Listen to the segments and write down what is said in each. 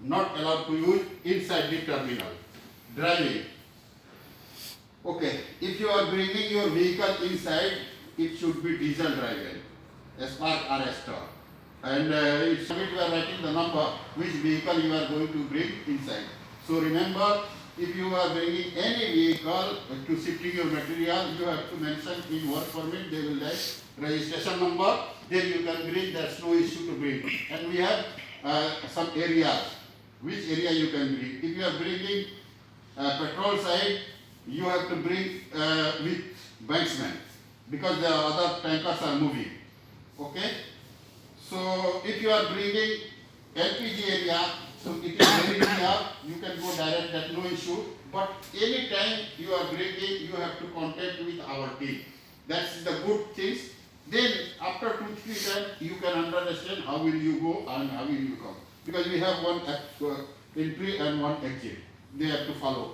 not allowed to use inside the terminal. Driving. Okay, if you are bringing your vehicle inside, it should be diesel driven, Spark or Astor. And it's you are writing the number which vehicle you are going to bring inside. So remember, if you are bringing any vehicle to shifting your material, you have to mention in work permit, they will write registration number, then you can bring, there's no issue to bring. And we have some areas, which area you can bring. If you are bringing petrol side, you have to bring with banksman, because the other tankers are moving. Okay? So if you are bringing LPG area, so it is very near, you can go direct, that's no issue. But any time you are bringing, you have to contact with our team. That's the good things. Then after 2-3 times, you can understand how will you go and how will you come. Because we have one entry and one exit. They have to follow.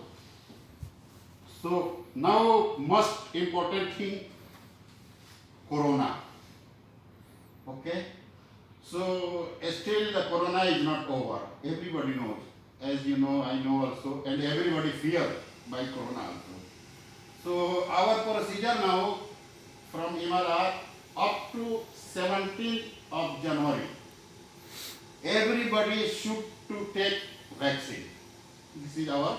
So now most important thing, Corona. Okay? So still the Corona is not over. Everybody knows. As you know, I know also, and everybody fears by Corona also. So our procedure now from Emarat up to 17th of January, everybody should to take vaccine. This is our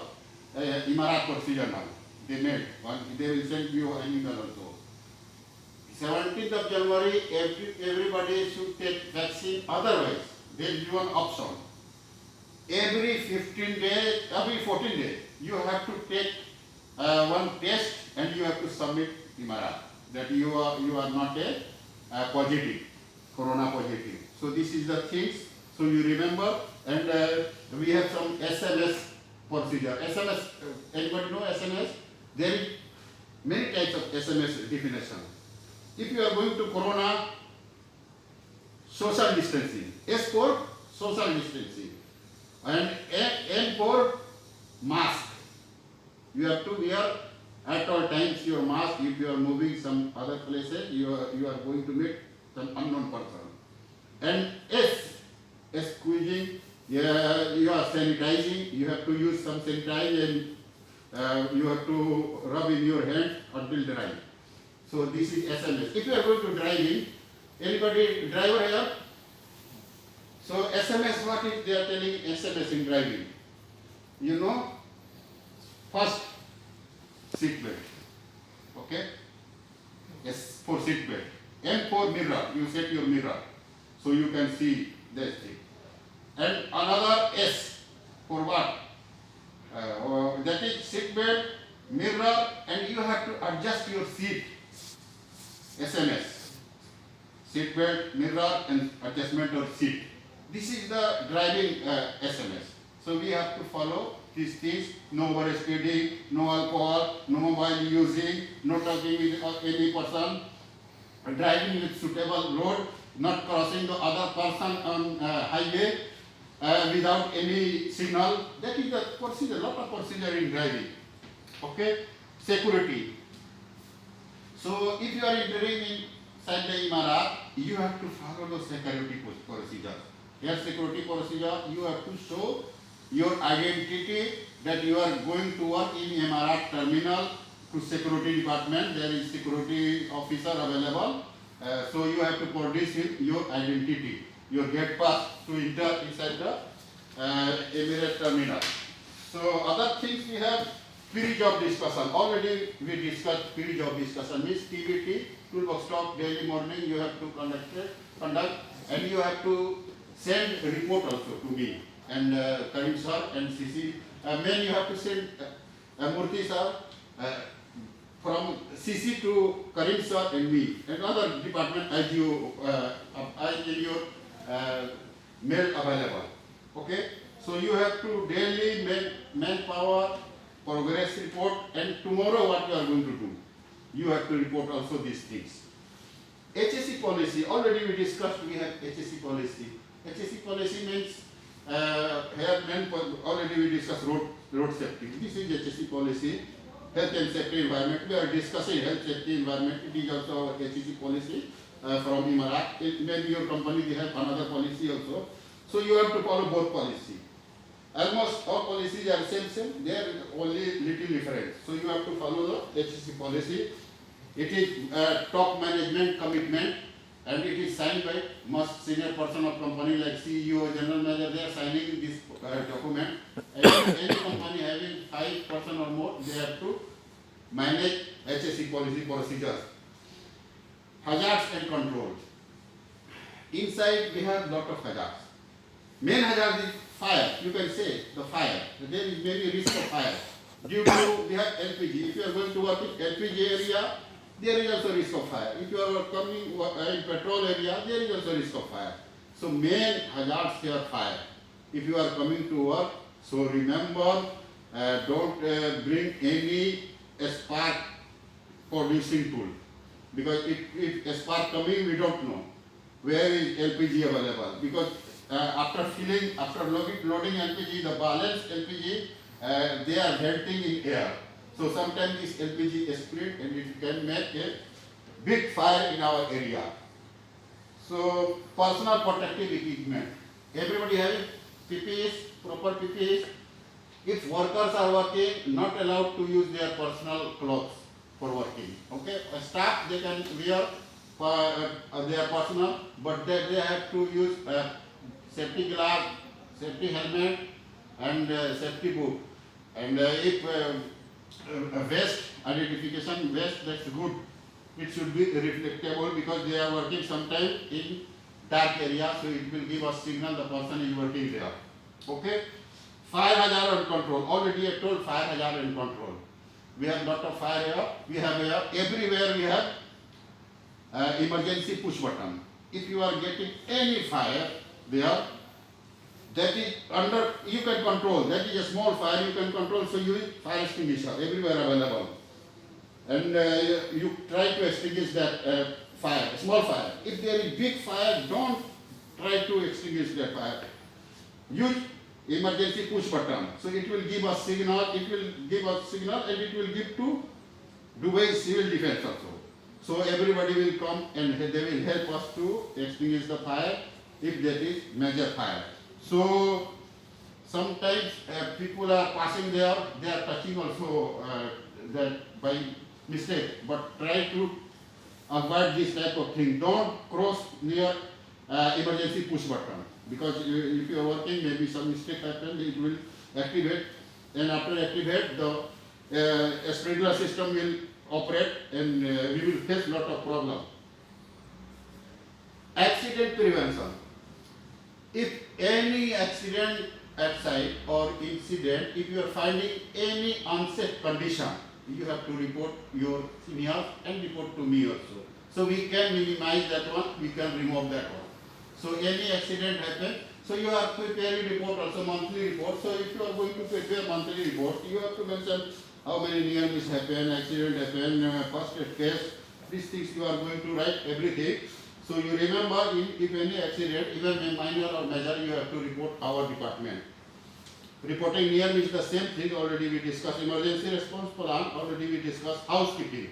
Emarat procedure now. They made one. They will send you an email also. 17th of January, everybody should take vaccine. Otherwise, there is one option. Every 15 days, every 14 days, you have to take one test and you have to submit Emarat that you are not a positive, Corona positive. So this is the things. So you remember, and we have some SMS procedure. SMS, anybody know SMS? There is many types of SMS definition. If you are going to Corona, social distancing. S for social distancing. And N for mask. You have to wear at all times your mask. If you are moving some other places, you are going to meet some unknown person. And S squeezing, you are sanitizing. You have to use some sanitizer and you have to rub in your hand until dry. So this is SMS. If you are going to driving, anybody driver here? So SMS, what is they are telling SMS in driving? You know, first seat belt. Okay? S for seat belt. M for mirror. You set your mirror so you can see this thing. And another S for what? That is seat belt, mirror, and you have to adjust your seat. SMS. Seat belt, mirror, and adjustment of seat. This is the driving SMS. So we have to follow these things. No over speeding, no alcohol, no mobile using, no talking with any person, driving with suitable road, not crossing the other person on highway without any signal. That is the procedure, lot of procedure in driving. Okay? Security. So if you are entering inside the Emarat, you have to follow the security procedure. Here security procedure, you have to show your identity that you are going to work in Emarat terminal to security department. There is security officer available. So you have to produce your identity, your gate pass to enter inside the Emarat terminal. So other things we have. Pre-job discussion. Already we discussed pre-job discussion. Means TBT, toolbox talk, daily morning you have to conduct, and you have to send a report also to me and Karim sir and CC. Then you have to send Murthy sir from CC to Karim sir and me and other department as you in your mail available. Okay. So you have to daily manpower progress report, and tomorrow what you are going to do. You have to report also these things. HSE policy, already we discussed, we have HSE policy. HSE policy means, already we discussed road safety. This is HSE policy, health and safety environment. We are discussing health safety environment. It is also our HSE policy from Emarat. Maybe your company, they have another policy also. So you have to follow both policy. Almost all policies are same. There is only little difference. So you have to follow the HSE policy. It is top management commitment, and it is signed by most senior person of company like CEO, general manager. They are signing this document. And if any company having 5% or more, they have to manage HSE policy procedures. Hazards and control. Inside we have lot of hazards. Main hazard is fire. You can say the fire. There is maybe risk of fire. Due to we have LPG. If you are going to work in LPG area, there is also risk of fire. If you are coming in petrol area, there is also risk of fire. So main hazards here fire. If you are coming to work, so remember, don't bring any spark producing tool, because if a spark coming, we don't know where is LPG available, because after filling, after loading LPG, the balance LPG, they are melting in air. So sometimes this LPG is split and it can make a big fire in our area. So personal protective equipment. Everybody having PPEs, proper PPEs. If workers are working, not allowed to use their personal clothes for working. Okay, staff they can wear their personal, but they have to use safety glove, safety helmet, and safety boot. And if vest identification vest, that's good. It should be reflectable because they are working sometime in dark area, so it will give us signal the person is working there. Okay. Fire hazard and control. Already I told fire hazard and control. We have lot of fire here. We have here everywhere we have emergency push button. If you are getting any fire there, that is under, you can control. That is a small fire you can control. So use fire extinguisher everywhere available, and you try to extinguish that fire, small fire. If there is big fire, don't try to extinguish that fire. Use emergency push button. So it will give us signal. It will give us signal, and it will give to Dubai Civil Defense also. So everybody will come and they will help us to extinguish the fire if that is major fire. So sometimes people are passing there, they are touching also that by mistake, but try to avoid this type of thing. Don't cross near emergency push button, because if you are working, maybe some mistake happen, it will activate, and after activate, the sprinkler system will operate, and we will face lot of problem. Accident prevention. If any accident at site or incident, if you are finding any unsafe condition, you have to report your seniors and report to me also. So we can minimize that one, we can remove that one. So any accident happen, so you have to prepare a report also, monthly report. So if you are going to prepare monthly report, you have to mention how many near miss happen, accident happen, first aid case, these things you are going to write everything. So you remember, if any accident, even minor or major, you have to report our department. Reporting near is the same thing. Already we discussed emergency response plan. Already we discussed housekeeping.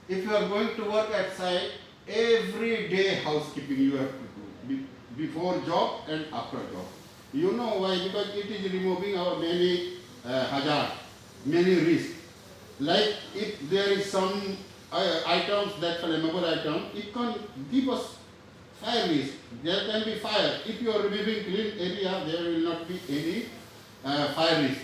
If you are going to work at site, every day housekeeping you have to do, before job and after job. You know why? Because it is removing our many hazards, many risks. Like if there is some items, that flammable item, it can give us fire risk. There can be fire. If you are removing clean area, there will not be any fire risk.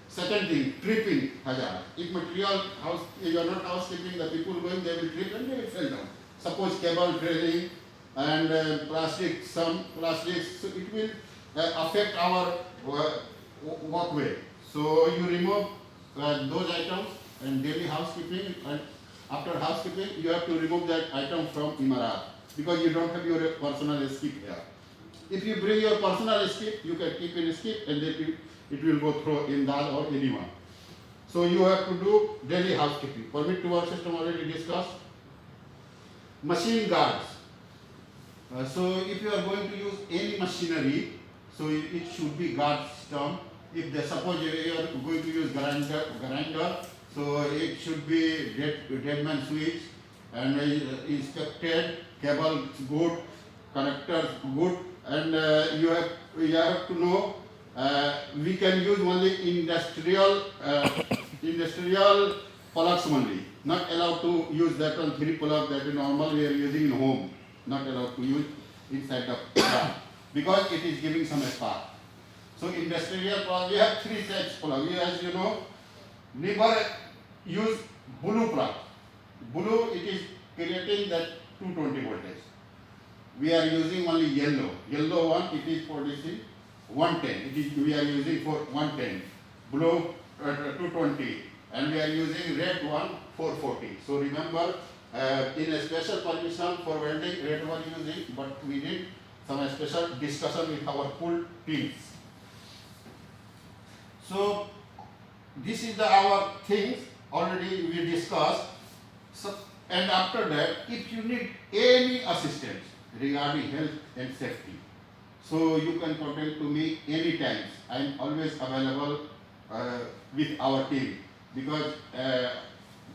Second thing, tripping hazard. If material house, you are not housekeeping, the people going, they will trip and they will fall down. Suppose cable trailing and plastic, some plastics, so it will affect our walkway. So you remove those items and daily housekeeping, and after housekeeping, you have to remove that item from Emarat, because you don't have your personal skip here. If you bring your personal skip, you can keep in skip, and then it will go through Indal or anyone. So you have to do daily housekeeping. Permit to work system already discussed. Machine guards. So if you are going to use any machinery, so it should be guard system. If they suppose you are going to use grinder, so it should be dead man switch, and inspected, cable good, connectors good, and you have we have to know we can use only industrial plugs only. Not allowed to use that one 3 plug that normal we are using in home. Not allowed to use inside the car because it is giving some spark. So industrial plug, we have 3 types plug. As you know, never use blue plug. Blue, it is creating that 220 voltage. We are using only yellow. Yellow one, it is producing 110. It is, we are using for 110. Blue 220. And we are using red one 440. So remember, in a special permission for welding, red one using, but we need some special discussion with our full teams. So this is our things already we discussed. So, and after that, if you need any assistance regarding health and safety, so you can contact to me anytime. I am always available with our team because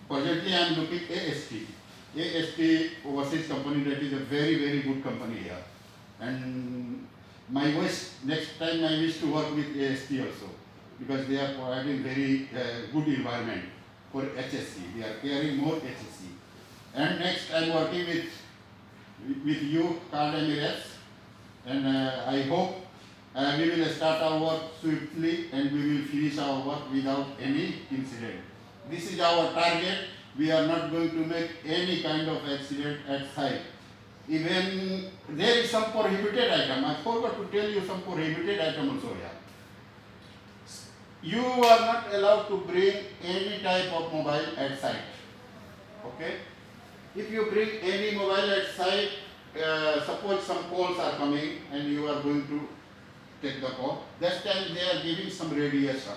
presently I am looking AST. AST overseas company, that is a very, very good company here. And my wish, next time I wish to work with AST also because they are providing very good environment for HSC. They are caring more HSC. And next I am working with you, Card Emirates, and I hope we will start our work swiftly and we will finish our work without any incident. This is our target. We are not going to make any kind of accident at site. Even there is some prohibited item. I forgot to tell you some prohibited item also here. You are not allowed to bring any type of mobile at site. Okay? If you bring any mobile at site, suppose some calls are coming and you are going to take the call, that time they are giving some radiation.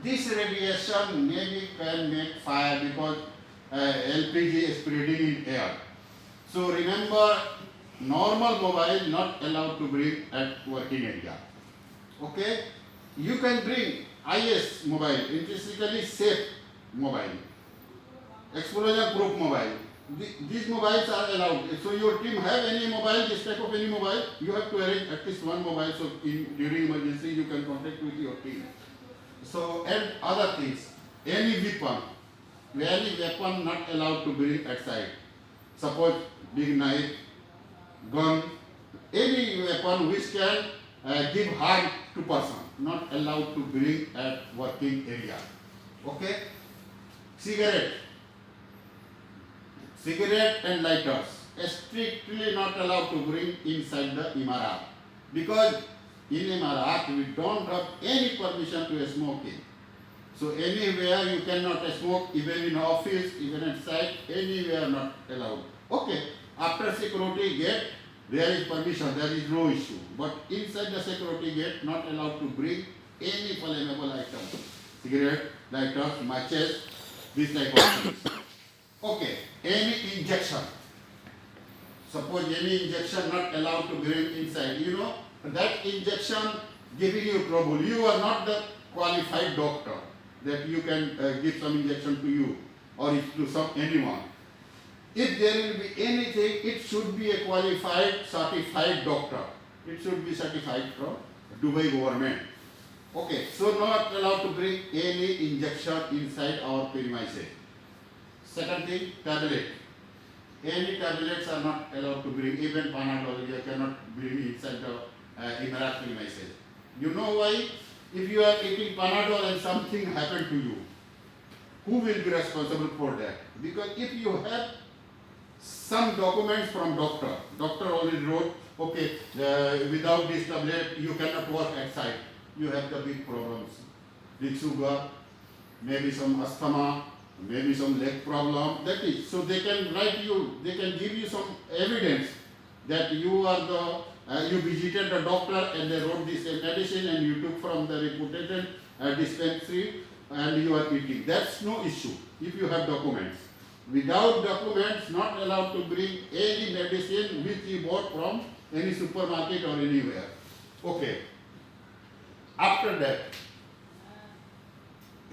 This radiation maybe can make fire because LPG is spreading in air. So remember, normal mobile not allowed to bring at working area. Okay? You can bring IS mobile, intrinsically safe mobile, explosion proof mobile. These mobiles are allowed. So your team have any mobile, this type of any mobile, you have to arrange at least one mobile so during emergency you can contact with your team. So, and other things, any weapon not allowed to bring at site. Suppose big knife, gun, any weapon which can give harm to person, not allowed to bring at working area. Okay? Cigarette and lighters, strictly not allowed to bring inside the Imarat. Because in Imarat we don't have any permission to smoking. So anywhere you cannot smoke, even in office, even at site, anywhere not allowed. Okay, after security gate, there is permission, there is no issue. But inside the security gate, not allowed to bring any flammable items. Cigarette, lighters, matches, this type of things. Okay, any injection. Suppose any injection not allowed to bring inside. You know, that injection giving you trouble. You are not the qualified doctor that you can give some injection to you or to anyone. If there will be anything, it should be a qualified, certified doctor. It should be certified from Dubai government. Okay, so not allowed to bring any injection inside our premises. Second thing, tablet. Any tablets are not allowed to bring, even Panadol you cannot bring inside the Emirat premises. You know why? If you are eating Panadol and something happened to you, who will be responsible for that? Because if you have some documents from doctor already wrote, okay, without this tablet you cannot work at site. You have the big problems with sugar, maybe some asthma, maybe some leg problem. That is, so they can write you, they can give you some evidence that you are you visited the doctor and they wrote this medicine and you took from the reputed dispensary and you are eating. That's no issue if you have documents. Without documents, not allowed to bring any medicine which you bought from any supermarket or anywhere. Okay. After that,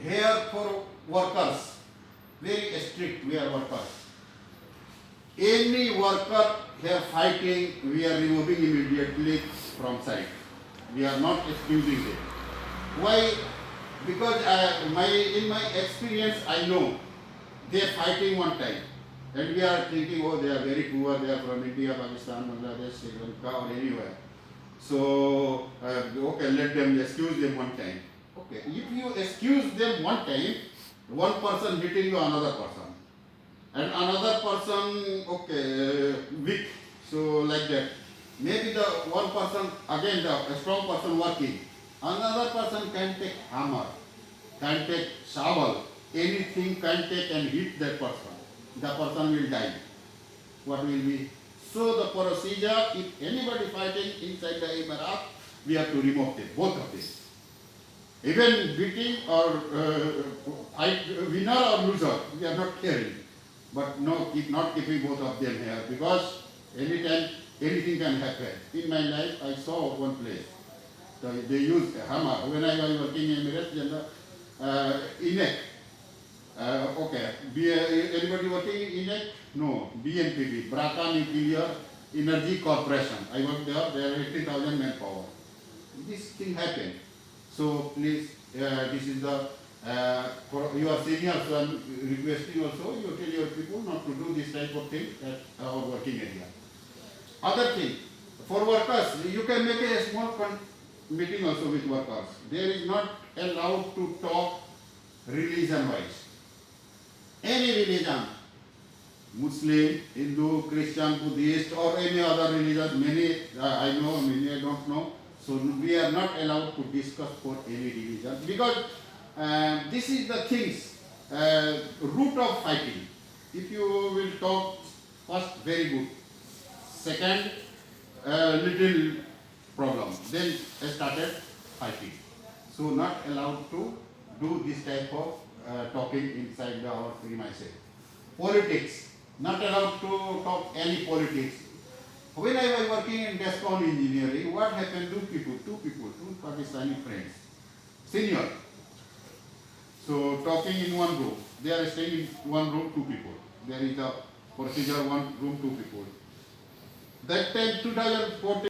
here for workers, very strict we are workers. Any worker here fighting, we are removing immediately from site. We are not excusing them. Why? Because in my experience, I know they are fighting one time. And we are thinking, oh, they are very poor, they are from India, Pakistan, Bangladesh, Sri Lanka, or anywhere. So, okay, let them excuse them one time. Okay, if you excuse them one time, one person hitting you another person, and another person, okay, weak, so like that. Maybe the one person, again the strong person working, another person can take hammer, can take shovel, anything can take and hit that person. The person will die. What will be? So the procedure, if anybody fighting inside the Emirat, we have to remove them, both of them. Even beating or winner or loser, we are not caring. But no, keep not keeping both of them here because anytime anything can happen. In my life, I saw one place. So they used a hammer. When I was working in Emirates, INEC. Okay. Anybody working in INEC? No. BNPB, Braka Nuclear Energy Corporation. I worked there. There are 80,000 manpower. This thing happened. So please, this is the for your seniors. So I'm requesting also you tell your people not to do this type of thing at our working area. Other thing, for workers, you can make a small meeting also with workers. There is not allowed to talk religion-wise. Any religion, Muslim, Hindu, Christian, Buddhist, or any other religion, many I know, many I don't know. So we are not allowed to discuss for any religion because this is the things, root of fighting. If you will talk first, very good. Second, little problem. Then I started fighting. So not allowed to do this type of talking inside our premises. Politics. Not allowed to talk any politics. When I was working in Descon engineering, what happened? Two Pakistani friends, senior. So talking in one room. They are staying in one room, two people. There is a procedure, one room, two people. That time, 2014.